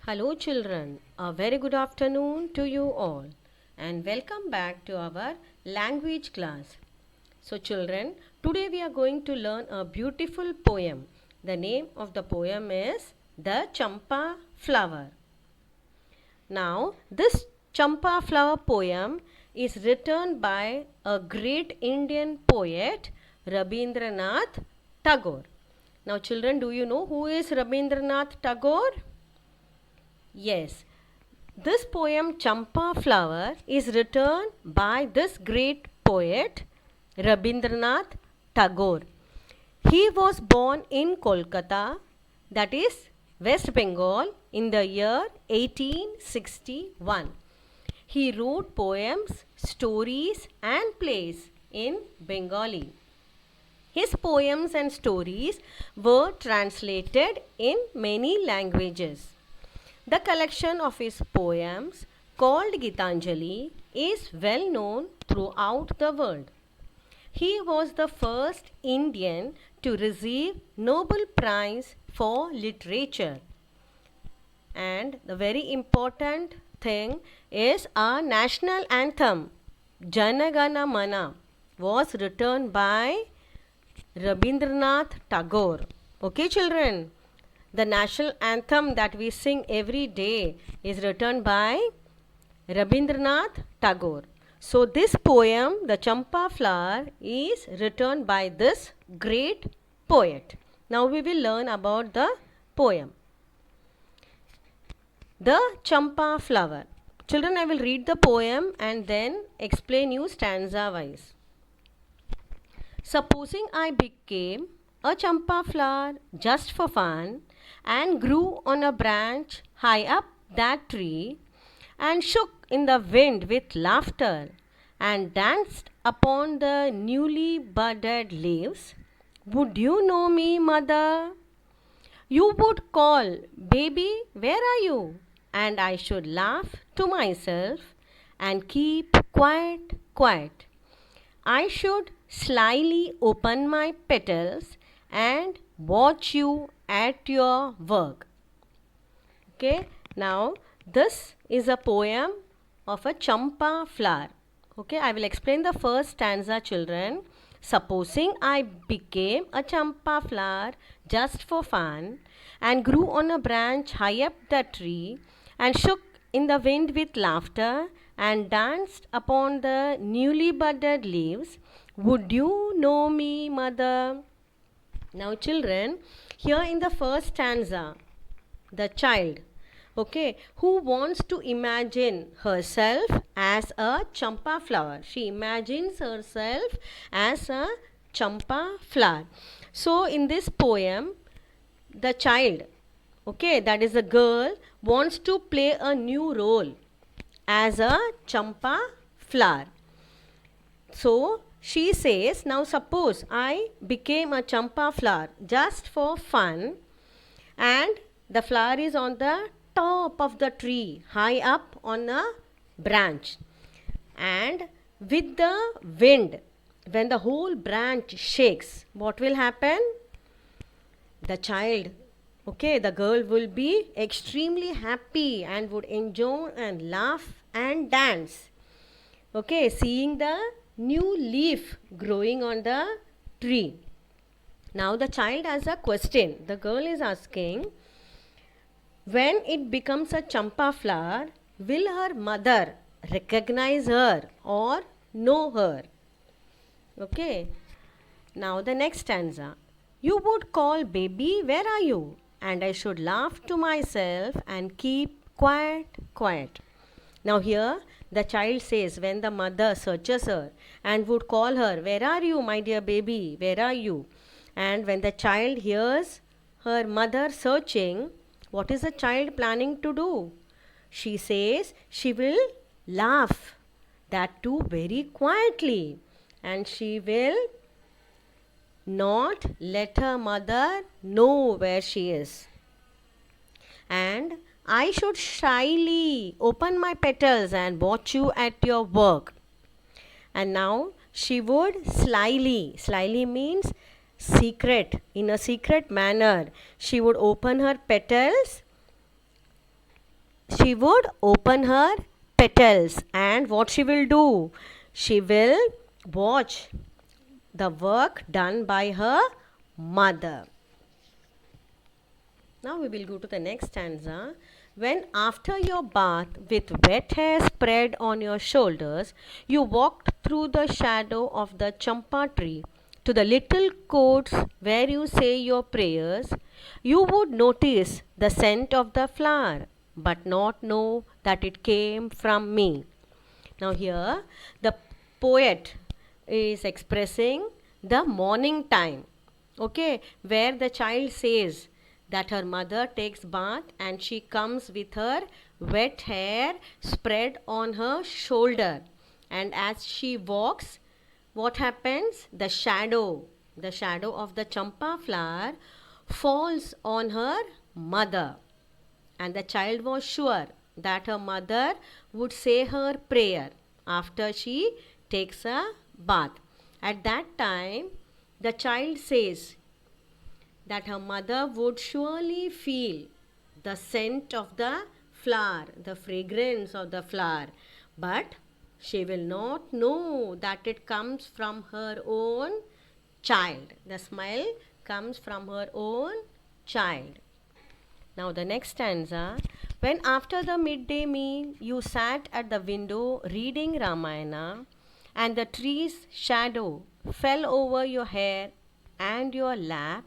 Hello, children. A very good afternoon to you all, and welcome back to our language class. So, children, today we are going to learn a beautiful poem. The name of the poem is The Champa Flower. Now, this Champa Flower poem is written by a great Indian poet, Rabindranath Tagore. Now, children, do you know who is Rabindranath Tagore? Yes, this poem Champa Flower is written by this great poet Rabindranath Tagore. He was born in Kolkata, that is West Bengal, in the year 1861. He wrote poems, stories, and plays in Bengali. His poems and stories were translated in many languages. The collection of his poems, called Gitanjali, is well known throughout the world. He was the first Indian to receive Nobel Prize for Literature. And the very important thing is our national anthem, Jana Gana Mana, was written by Rabindranath Tagore. Okay, children? The national anthem that we sing every day is written by Rabindranath Tagore. So, this poem, The Champa Flower, is written by this great poet. Now, we will learn about the poem. The Champa Flower. Children, I will read the poem and then explain you stanza wise. Supposing I became a champa flower just for fun and grew on a branch high up that tree and shook in the wind with laughter and danced upon the newly budded leaves, would you know me, mother? You would call, baby, where are you? And I should laugh to myself and keep quiet, quiet. I should slyly open my petals and watch you at your work. Okay, now this is a poem of a champa flower. Okay, I will explain the first stanza, children. Supposing I became a champa flower just for fun and grew on a branch high up the tree and shook in the wind with laughter and danced upon the newly budded leaves, would you know me, mother? Now, children, here in the first stanza, the child, okay, who wants to imagine herself as a champa flower. She imagines herself as a champa flower. So, in this poem, the child, okay, that is a girl, wants to play a new role as a champa flower. So, she says, now suppose I became a champa flower just for fun and the flower is on the top of the tree, high up on a branch. And with the wind, when the whole branch shakes, what will happen? The child, okay, the girl will be extremely happy and would enjoy and laugh and dance. Okay, seeing the new leaf growing on the tree. Now the child has a question. The girl is asking, when it becomes a champa flower, will her mother recognize her or know her? Okay. Now the next stanza. You would call, baby, where are you? And I should laugh to myself and keep quiet, quiet. Now here the child says, when the mother searches her and would call her, where are you, my dear baby, where are you? And when the child hears her mother searching, what is the child planning to do? She says she will laugh, that too very quietly, and she will not let her mother know where she is. And I should shyly open my petals and watch you at your work. And now she would slyly means secret, in a secret manner, she would open her petals she would open her petals, and what she will do? She will watch the work done by her mother. Now we will go to the next stanza. When after your bath with wet hair spread on your shoulders, you walked through the shadow of the Champa tree to the little courts where you say your prayers, you would notice the scent of the flower, but not know that it came from me. Now, here the poet is expressing the morning time, okay, where the child says that her mother takes bath and she comes with her wet hair spread on her shoulder, and as she walks, what happens? The shadow of the champa flower falls on her mother, and the child was sure that her mother would say her prayer after she takes a bath. At that time, the child says that her mother would surely feel the scent of the flower, the fragrance of the flower, but she will not know that it comes from her own child. The smell comes from her own child. Now the next stanza. When after the midday meal you sat at the window reading Ramayana, and the tree's shadow fell over your hair and your lap,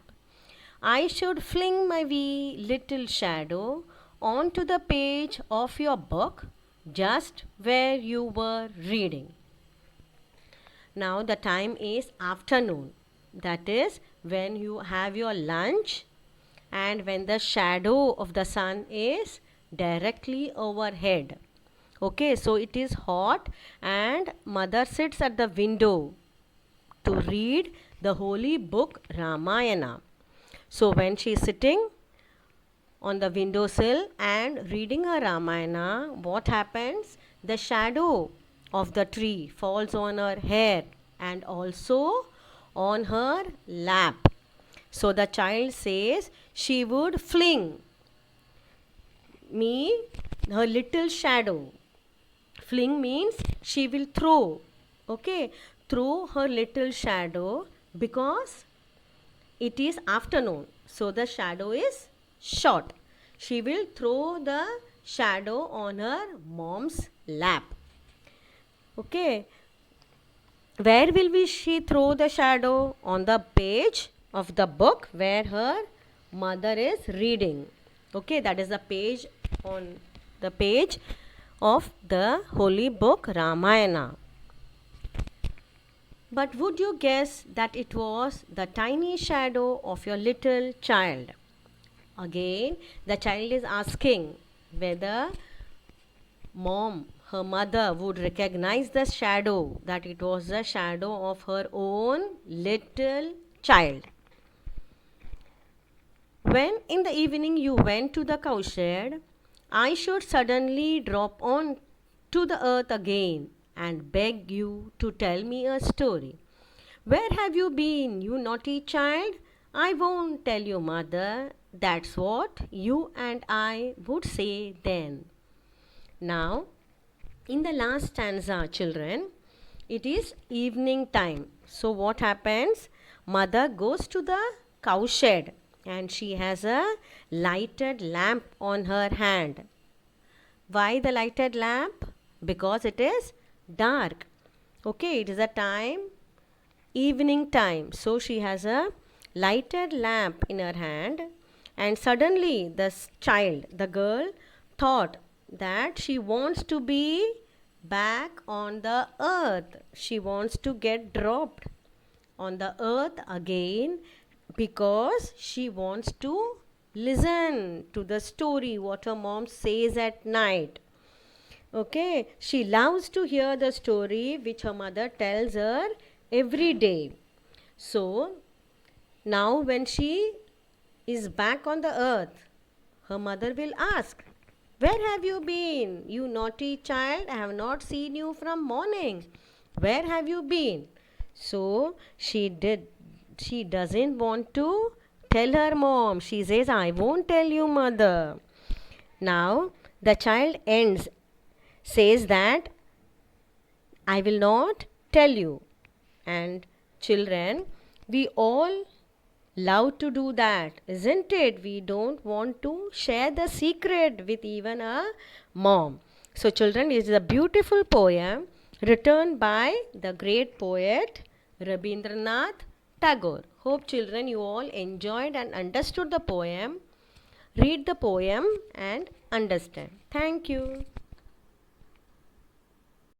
I should fling my wee little shadow onto the page of your book just where you were reading. Now the time is afternoon. That is when you have your lunch and when the shadow of the sun is directly overhead. Okay, so it is hot and mother sits at the window to read the holy book Ramayana. So when she is sitting on the windowsill and reading her Ramayana, what happens? The shadow of the tree falls on her hair and also on her lap. So the child says she would fling me her little shadow. Fling means she will throw. Okay, throw her little shadow because it is afternoon. So the shadow is short. She will throw the shadow on her mom's lap. Okay, where will she throw the shadow? On the page of the book where her mother is reading. Okay, that is the page on the page of the holy book Ramayana. But would you guess that it was the tiny shadow of your little child? Again, the child is asking whether her mother would recognize the shadow, that it was the shadow of her own little child. When in the evening you went to the cowshed, I should suddenly drop on to the earth again and beg you to tell me a story. Where have you been, you naughty child? I won't tell you, mother. That's what you and I would say then. Now, in the last stanza, children, it is evening time. So what happens? Mother goes to the cowshed and she has a lighted lamp on her hand. Why the lighted lamp? Because it is dark. Okay, it is a time, evening time. So she has a lighted lamp in her hand, and suddenly the child, the girl, thought that she wants to be back on the earth. She wants to get dropped on the earth again because she wants to listen to the story what her mom says at night. Okay, she loves to hear the story which her mother tells her every day. So now when she is back on the earth, her mother will ask, where have you been, you naughty child? I have not seen you from morning. Where have you been? So she doesn't want to tell her mom. She says, I won't tell you, mother. Now the child ends, says that I will not tell you. And children, we all love to do that, isn't it? We don't want to share the secret with even a mom. So, children, it is a beautiful poem written by the great poet Rabindranath Tagore. Hope, children, you all enjoyed and understood the poem. Read the poem and understand. Thank you.